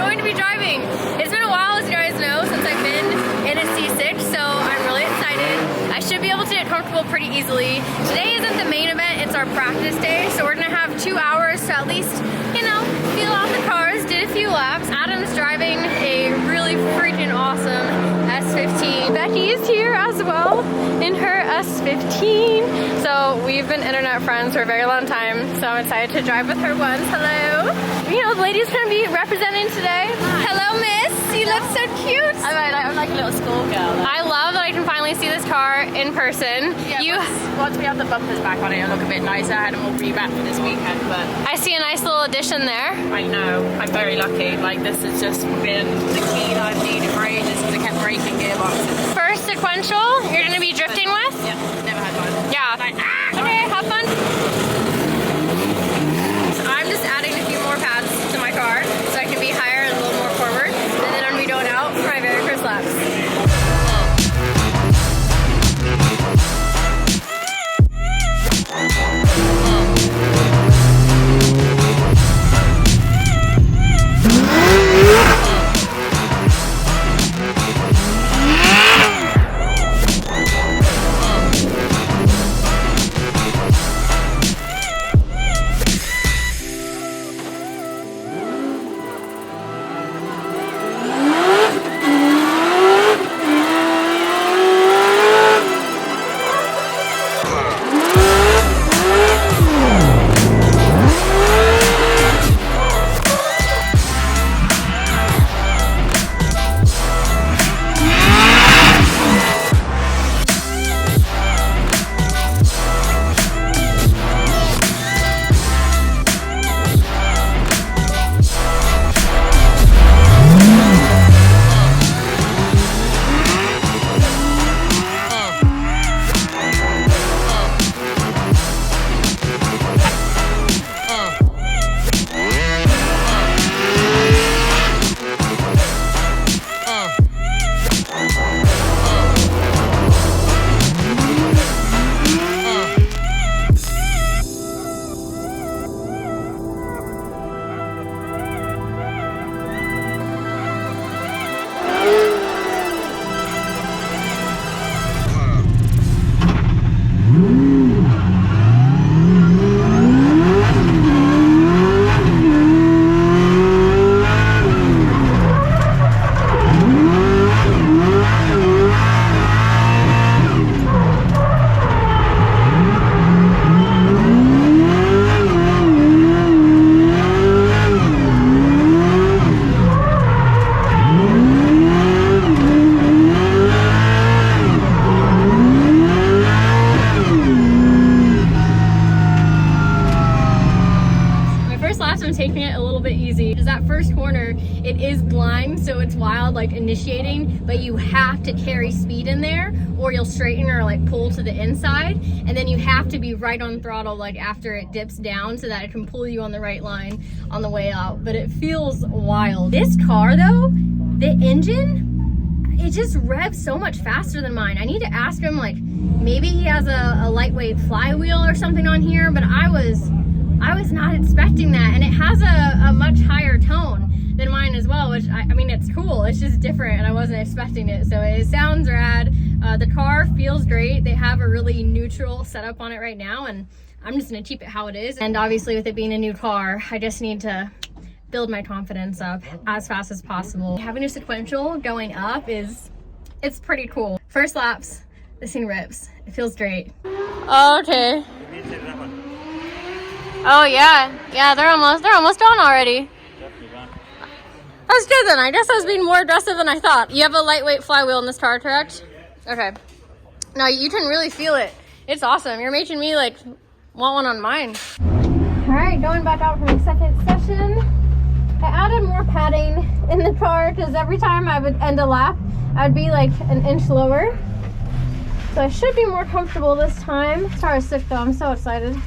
going to be driving. It's been a while, as you guys know, since I've been in a C6, so I'm really excited. I should be able to get comfortable pretty easily. Today isn't the main event, it's our practice day, so we're gonna have 2 hours to at least, you know, feel out the cars, did a few laps. Adam's driving a really freaking awesome S15. Becky is here as well in her S15. So we've been internet friends for a very long time, so I'm excited to drive with her once. Hello. You know, the lady's gonna be representing today. Hi. Hello, miss. You look so cute. I'm like a little schoolgirl. I love that I can finally see this car in person. Yeah, once we have the bumpers back on it, it'll look a bit nicer. I had them all revamped for this weekend, but I see a nice little addition there. I know. I'm very lucky. Like, this has just been the key that I've needed for ages because I kept breaking gearboxes. First sequential you're gonna be drifting with? Yeah, never had one. Yeah. Like, Okay, have fun. So I'm just adding a few more pads to my car so I can be higher and a little more forward. And then I'm gonna be going out for my very first laps. It is blind, so it's wild, like initiating, but you have to carry speed in there or you'll straighten or like pull to the inside, and then you have to be right on throttle like after it dips down so that it can pull you on the right line on the way out. But it feels wild. This car though, the engine, it just revs so much faster than mine. I need to ask him, like maybe he has a lightweight flywheel or something on here, but I was not expecting that. And it has a much higher tone than mine as well, which I mean, it's cool, it's just different and I wasn't expecting it. So it sounds rad. The car feels great. They have a really neutral setup on it right now, and I'm just gonna keep it how it is. And obviously with it being a new car, I just need to build my confidence up as fast as possible. Having a sequential going up it's pretty cool. First laps, this thing rips. It feels great. Oh, okay. Oh yeah, they're almost done already. That's good then. I guess I was being more aggressive than I thought. You have a lightweight flywheel in this car, correct? Okay. No, you can really feel it. It's awesome. You're making me like want one on mine. All right, going back out for my second session. I added more padding in the car because every time I would end a lap, I would be like an inch lower. So I should be more comfortable this time. This car is sick though. I'm so excited.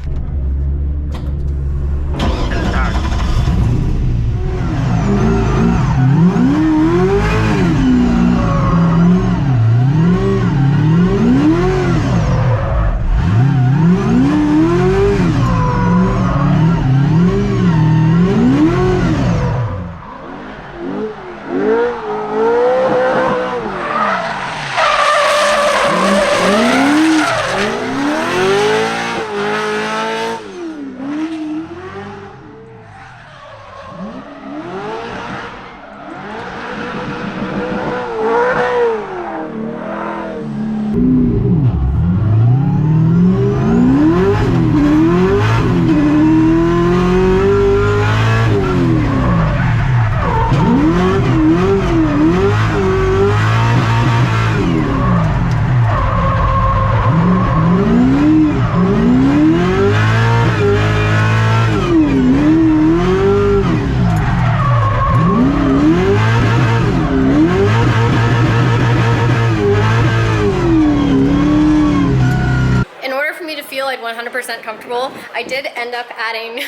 100% comfortable. I did end up adding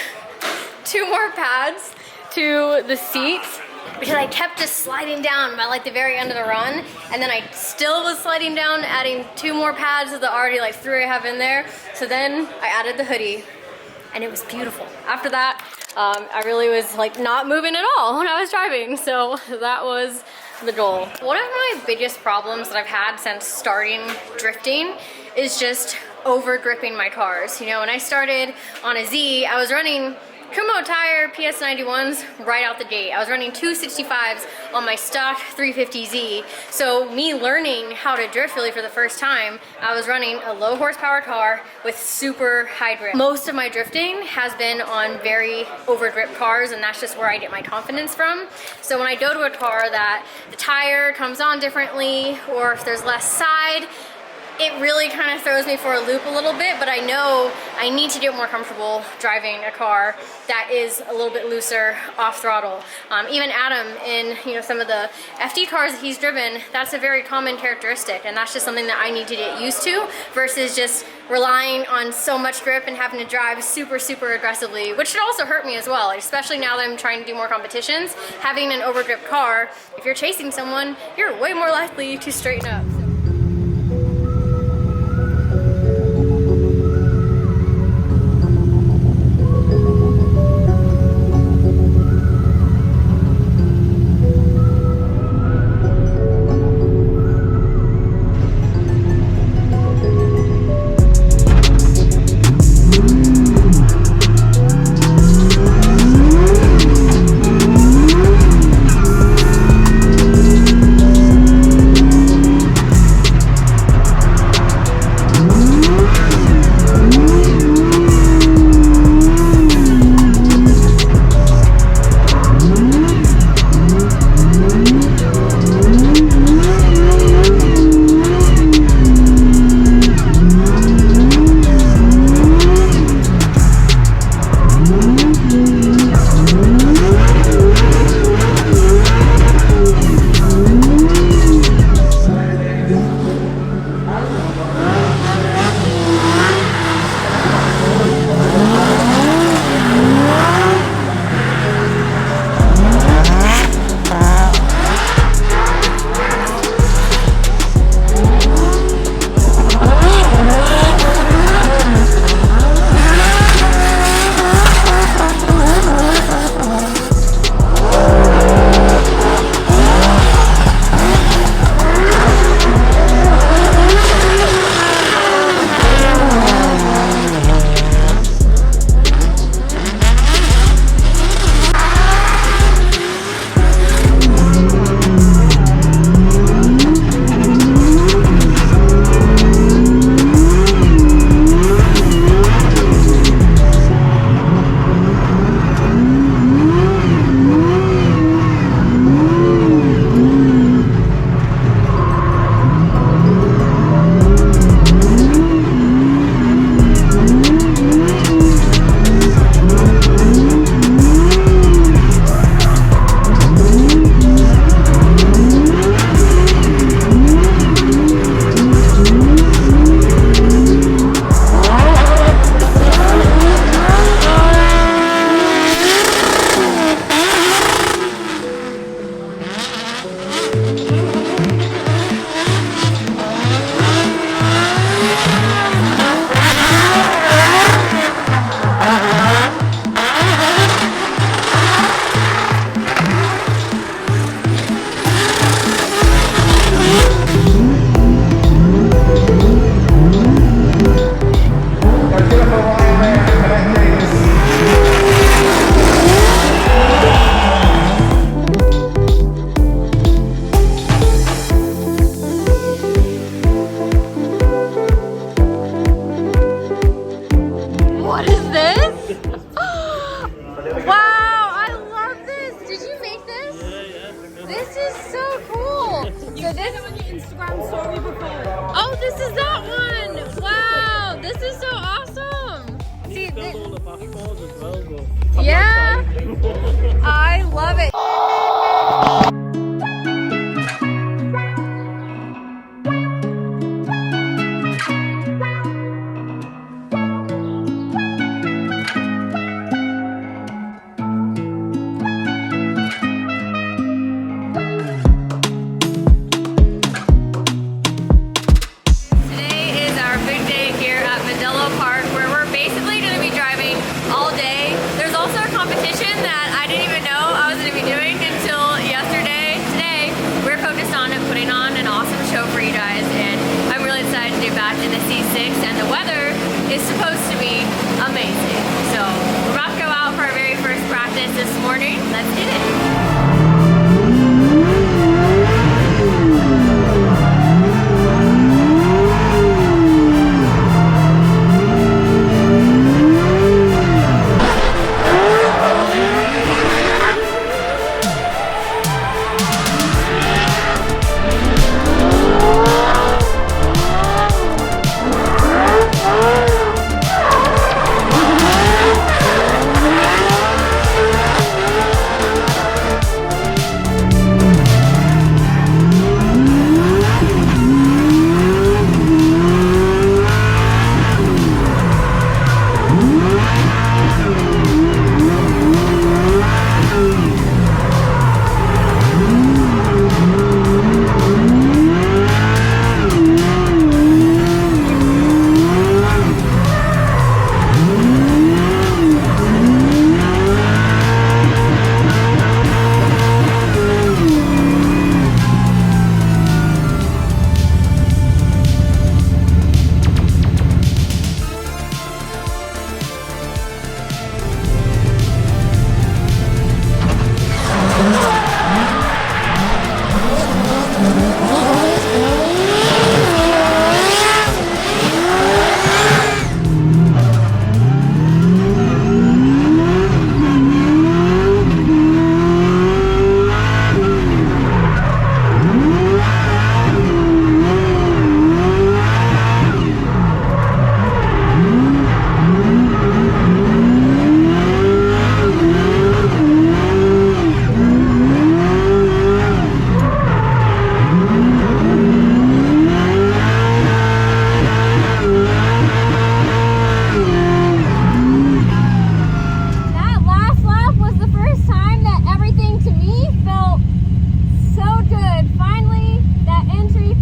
2 more pads to the seats because I kept just sliding down by like the very end of the run, and then I still was sliding down, adding 2 more pads to the already like 3 I have in there. So then I added the hoodie, and it was beautiful. After that, I really was like not moving at all when I was driving, so that was the goal. One of my biggest problems that I've had since starting drifting is just over gripping my cars. You know, when I started on a Z, I was running Kumo tire PS91s right out the gate. I was running 265s on my stock 350Z. So me learning how to drift really for the first time, I was running a low horsepower car with super high grip. Most of my drifting has been on very over grip cars, and that's just where I get my confidence from. So when I go to a car that the tire comes on differently, or if there's less side, it really kind of throws me for a loop a little bit, but I know I need to get more comfortable driving a car that is a little bit looser off throttle. Even Adam, in some of the FD cars that he's driven, that's a very common characteristic, and that's just something that I need to get used to versus just relying on so much grip and having to drive super, super aggressively, which should also hurt me as well, especially now that I'm trying to do more competitions. Having an over-grip car, if you're chasing someone, you're way more likely to straighten up. Oh, this is that one! Wow, this is so awesome! See, all the basketballs as well, but yeah, I love it.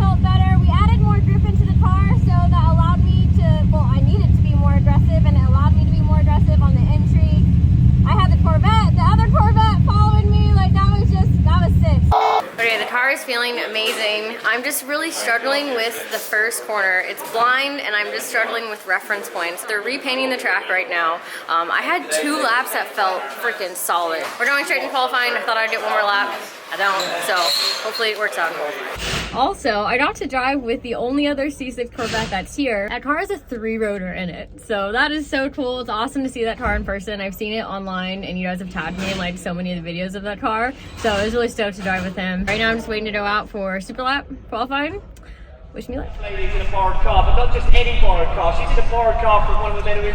felt better. We added more grip into the car, so that allowed me to, well, I needed to be more aggressive, and it allowed me to be more aggressive on the entry. I had the Corvette, the other Corvette following me, like that was sick. Okay, the car is feeling amazing. I'm just really struggling with the first corner. It's blind and I'm just struggling with reference points. They're repainting the track right now. I had 2 laps that felt freaking solid. We're going straight in qualifying. I thought I'd get one more lap. I don't, so hopefully it works out in qualifying. Also, I got to drive with the only other C6 Corvette that's here. That car has a 3-rotor in it, so that is so cool. It's awesome to see that car in person. I've seen it online, and you guys have tagged me in like so many of the videos of that car, so I was really stoked to drive with him. Right now, I'm just waiting to go out for Super Lap qualifying. Wish me luck. Ladies in a forward car, but not just any forward car. She's in a forward car from one of the men who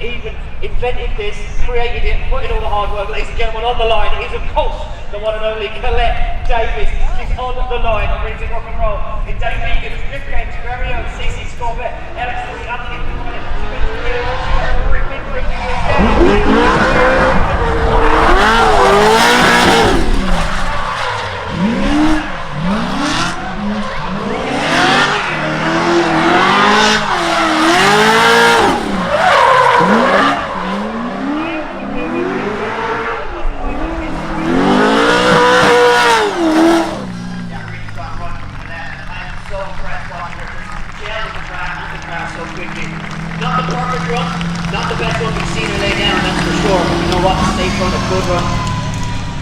even invented this, created it, put in all the hard work. Ladies and gentlemen, on the line is of course the one and only Collete Davis. She's on the line, brings in rock and roll. In Dave Egan's Rip Game's very own CC Corvette, LX3 up in the line. Not the perfect run, not the best one we've seen her lay down, that's for sure. But you know what? Safe run, a good run.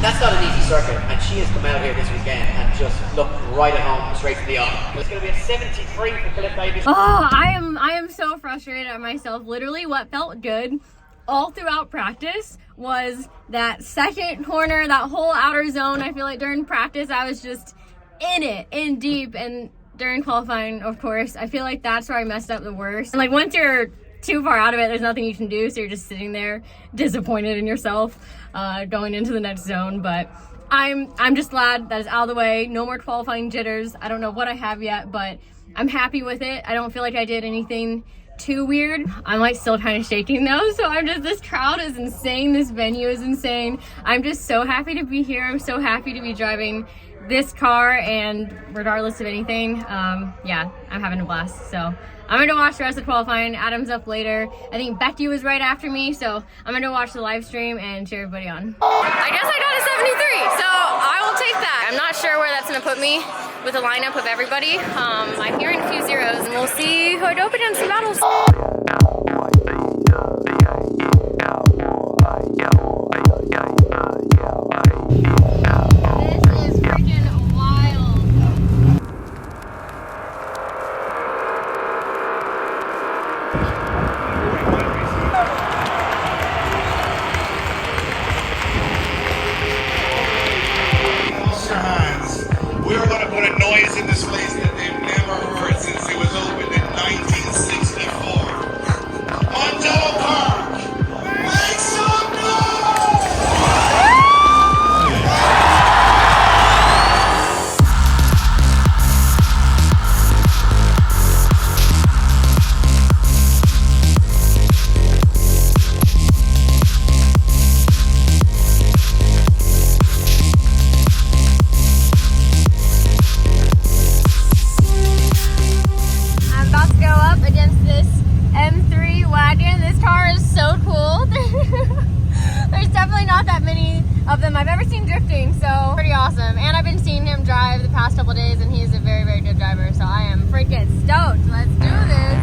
That's not an easy circuit, and she has come out here this weekend and just looked right at home, straight from the eye. It's going to be a 73 for Collette Davis. Oh, I am so frustrated at myself. Literally, what felt good all throughout practice was that second corner, that whole outer zone. I feel like during practice, I was just in deep, and during qualifying, of course, I feel like that's where I messed up the worst. And like once you're too far out of it, there's nothing you can do, so you're just sitting there disappointed in yourself going into the next zone. But I'm just glad that it's out of the way. No more qualifying jitters. I don't know what I have yet, but I'm happy with it. I don't feel like I did anything too weird. I'm like still kind of shaking though, so this crowd is insane. This venue is insane. I'm just so happy to be here. I'm so happy to be driving this car, and regardless of anything, yeah, I'm having a blast. So I'm gonna watch the rest of qualifying. Adam's up later. I think Becky was right after me, so I'm gonna watch the live stream and cheer everybody on. I guess I got a 73, so I will take that. I'm not sure where that's gonna put me with a lineup of everybody. I'm hearing a few zeros, and we'll see who I go up against in battles. We're going to put a noise in this place that they've never heard since it was opened in 1964. Mondello Park! Make some of them I've ever seen drifting, so pretty awesome. And I've been seeing him drive the past couple days, and he's a very, very good driver, so I am freaking stoked. Let's do this.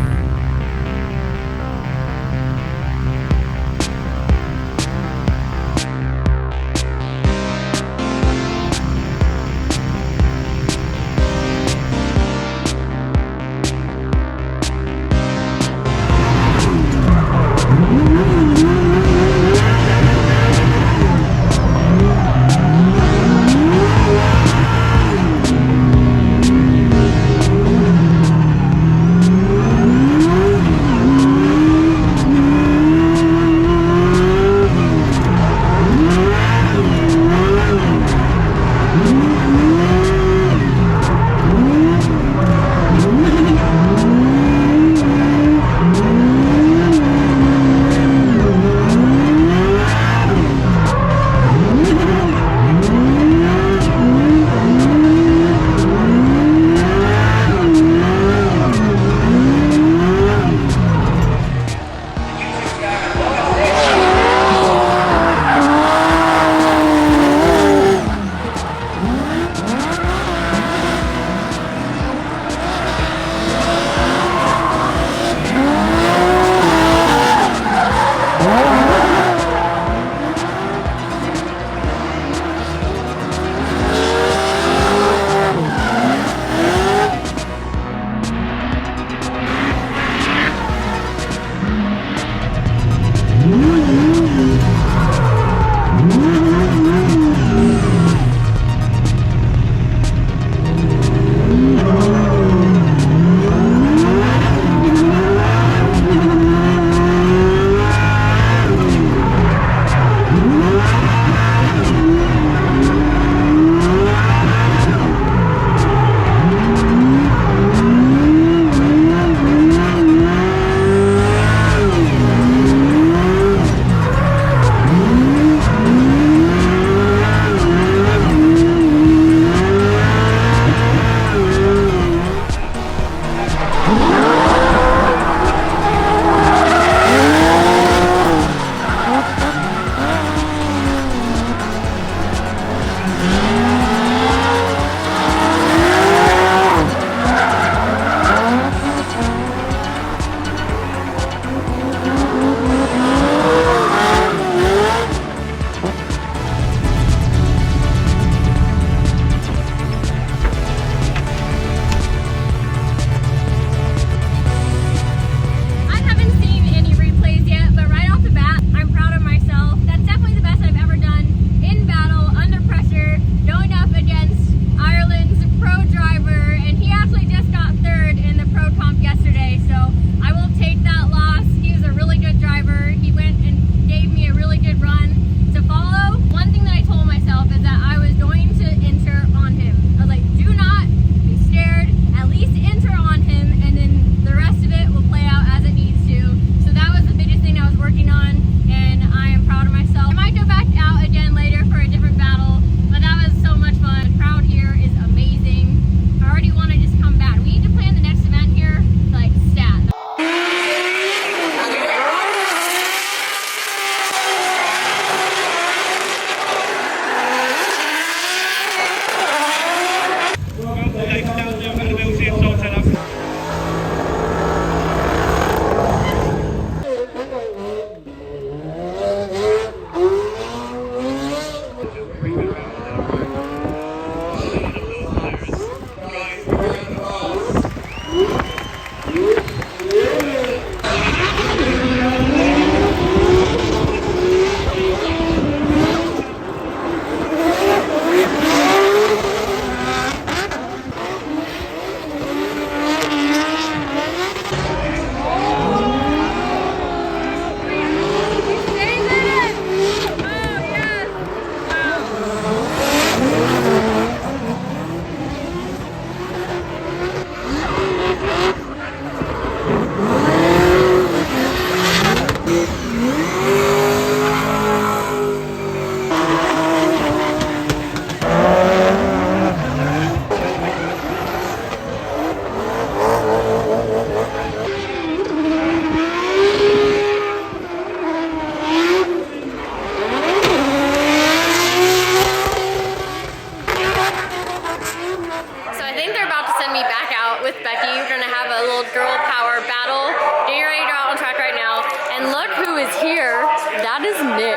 me back out with Becky. We're gonna have a little girl power battle. Getting ready to go out on track right now. And look who is here. That is Nick.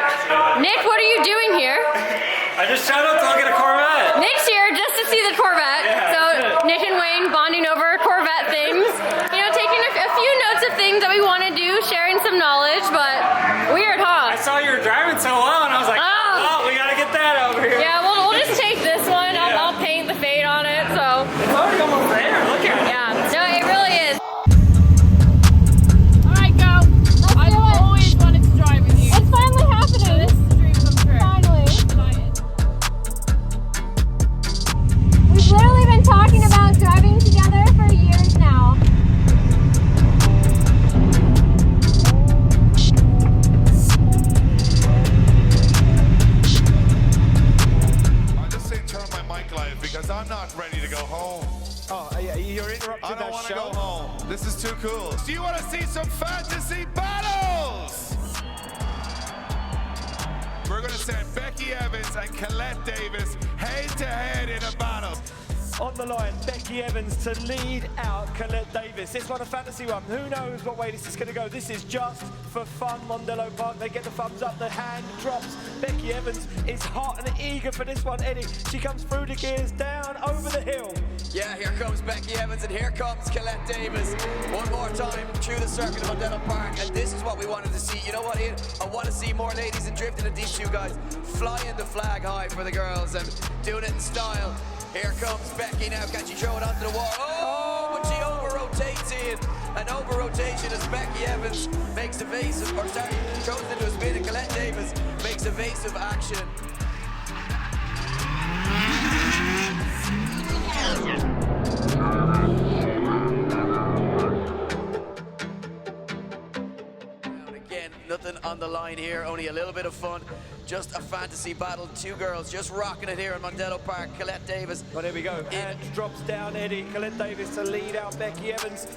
Nick, what are you doing here? I just showed up to look at a Corvette. Nick's here just to see the Corvette. Yeah, So Nick and Wayne bonding over Corvette things. You know, taking a few notes of things that we want to do, sharing some knowledge, but weird, huh? I saw you were driving so well, and I was like, oh, we gotta get that over here. Yeah, we'll just take this one. I'll paint the fade on it, so. It's already almost there. Look at it. Yeah, no, it really is. Alright, go. I've always wanted to drive with you. It's finally happening. This is a dream come true. Finally. Excited. We've literally been talking about driving together for years now. I'm just saying turn on my mic live because I'm not ready to go home. Oh, you're interrupting I don't that want to show. go home. This is too cool. Do you want to see some fantasy battles? We're going to send Becky Evans and Collete Davis head to head in a battle. On the line, Becky Evans to lead out Collete Davis. This one a fantasy one. Who knows what way this is going to go? This is just for fun. Mondello Park, they get the thumbs up, the hand drops. Becky Evans is hot and eager for this one, Eddie. She comes through the gears, down, over the hill. Yeah, here comes Becky Evans and here comes Collete Davis. One more time through the circuit of Mondello Park, and this is what we wanted to see. You know what, Ian? I want to see more ladies in drifting than these two guys flying the flag high for the girls and doing it in style. Here comes Becky now. Can she throw it onto the wall? Oh, but she over-rotates in. An over-rotation as Becky Evans makes evasive, or sorry, throws it into a spin, and Collete Davis makes evasive action. Again, nothing on the line here, only a little bit of fun. Just a fantasy battle, two girls just rocking it here in Mondello Park. Collete Davis. Well, there we go. And drops down Eddie. Collete Davis to lead out Becky Evans.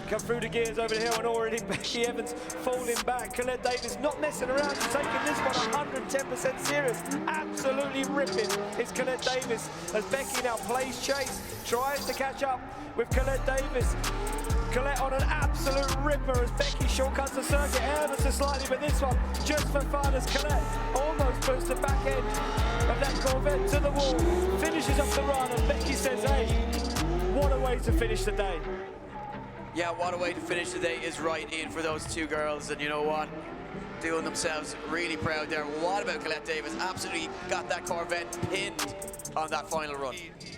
Come through the gears over the hill, and already Becky Evans falling back. Collete Davis not messing around. She's taking this one 110% serious. Absolutely ripping is Collete Davis as Becky now plays chase, tries to catch up with Collete Davis. Collete on an absolute ripper as Becky shortcuts the circuit ever so slightly, but this one just for fun as Collete almost puts the back end of that Corvette to the wall, finishes up the run, and Becky says, hey, what a way to finish the day. Yeah, what a way to finish the day is right in for those two girls, and you know what? Doing themselves really proud there. What about Collete Davis? Absolutely got that Corvette pinned on that final run.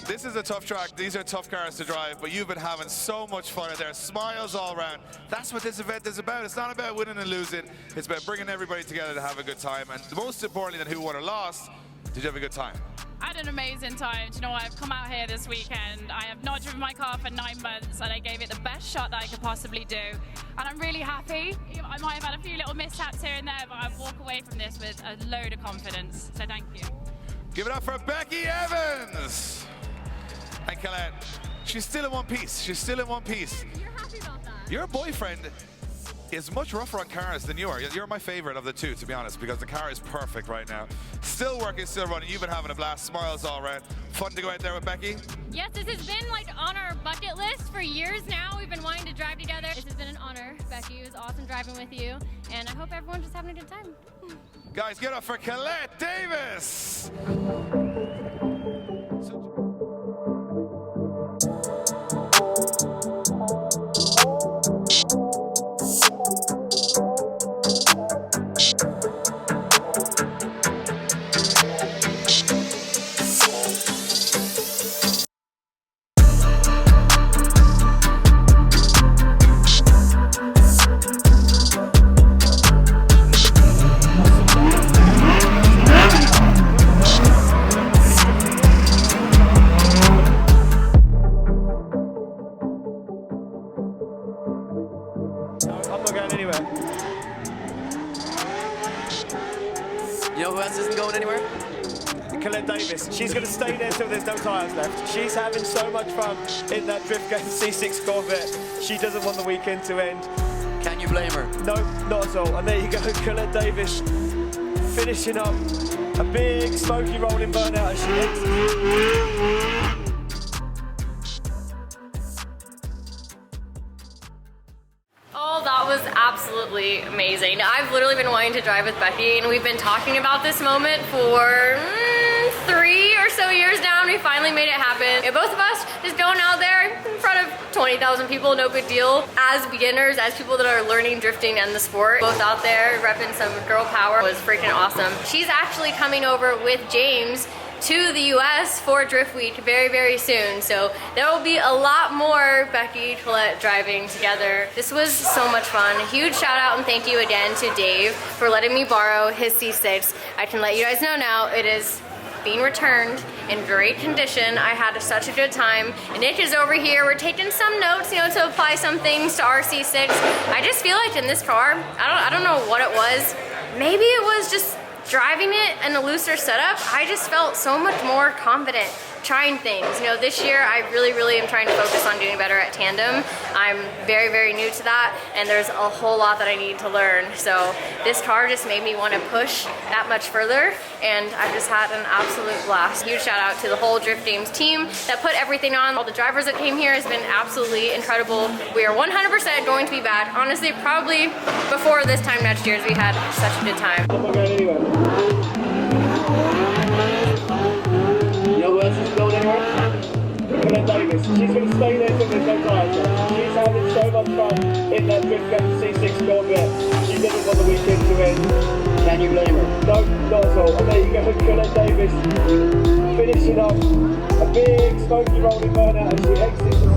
This is a tough track. These are tough cars to drive, but you've been having so much fun out there. Smiles all around. That's what this event is about. It's not about winning and losing. It's about bringing everybody together to have a good time. And most importantly than who won or lost, did you have a good time? I had an amazing time. Do you know what? I've come out here this weekend. I have not driven my car for 9 months, and I gave it the best shot that I could possibly do. And I'm really happy. I might have had a few little mishaps here and there, but I walk away from this with a load of confidence. So thank you. Give it up for Becky Evans. And Collete, she's still in one piece. She's still in one piece. You're happy about that? Your boyfriend is much rougher on cars than you are. You're my favorite of the two, to be honest, because the car is perfect right now. Still working, still running. You've been having a blast. Smiles all around. Fun to go out there with Becky? Yes, this has been like on our bucket list for years now. We've been wanting to drive together. This has been an honor, Becky. It was awesome driving with you, and I hope everyone's just having a good time. Guys, get up for Collete Davis. I'm not going anywhere. You know who else isn't going anywhere? Collete Davis. She's going to stay there till there's no tyres left. She's having so much fun in that drift game C6 Corvette. She doesn't want the weekend to end. Can you blame her? No, not at all. And there you go, Collete Davis finishing up a big smoky rolling burnout as she exits. absolutely amazing. I've literally been wanting to drive with Becky, and we've been talking about this moment for 3 or so years now, and we finally made it happen. And both of us just going out there in front of 20,000 people, no big deal. As beginners, as people that are learning drifting and the sport, both out there repping some girl power was freaking awesome. She's actually coming over with James to the US for Drift Week very, very soon. So there will be a lot more Becky, Collette driving together. This was so much fun. A huge shout out and thank you again to Dave for letting me borrow his C6. I can let you guys know now, it is being returned in great condition. I had such a good time. And Nick is over here. We're taking some notes, you know, to apply some things to our C6. I just feel like in this car, I don't know what it was. Maybe it was just driving it in a looser setup. I just felt so much more confident trying things. You know, this year I really am trying to focus on doing better at tandem. I'm very, very new to that, and there's a whole lot that I need to learn. So this car just made me want to push that much further, and I just had an absolute blast. Huge shout out to the whole Drift Games team that put everything on. All the drivers that came here has been absolutely incredible. We are 100% going to be back. Honestly, probably before this time next year, as we had such a good time. I'm not going anywhere. You know who else is going anywhere? Colette Davis. She's going to stay there till there's no tires. She's having so much fun in that Drift Games C6 Corvette. She didn't want the weekend to end. Can you blame her? No, not at all. And there you go with Colette Davis finishing off a big smoky rolling burnout as she exits the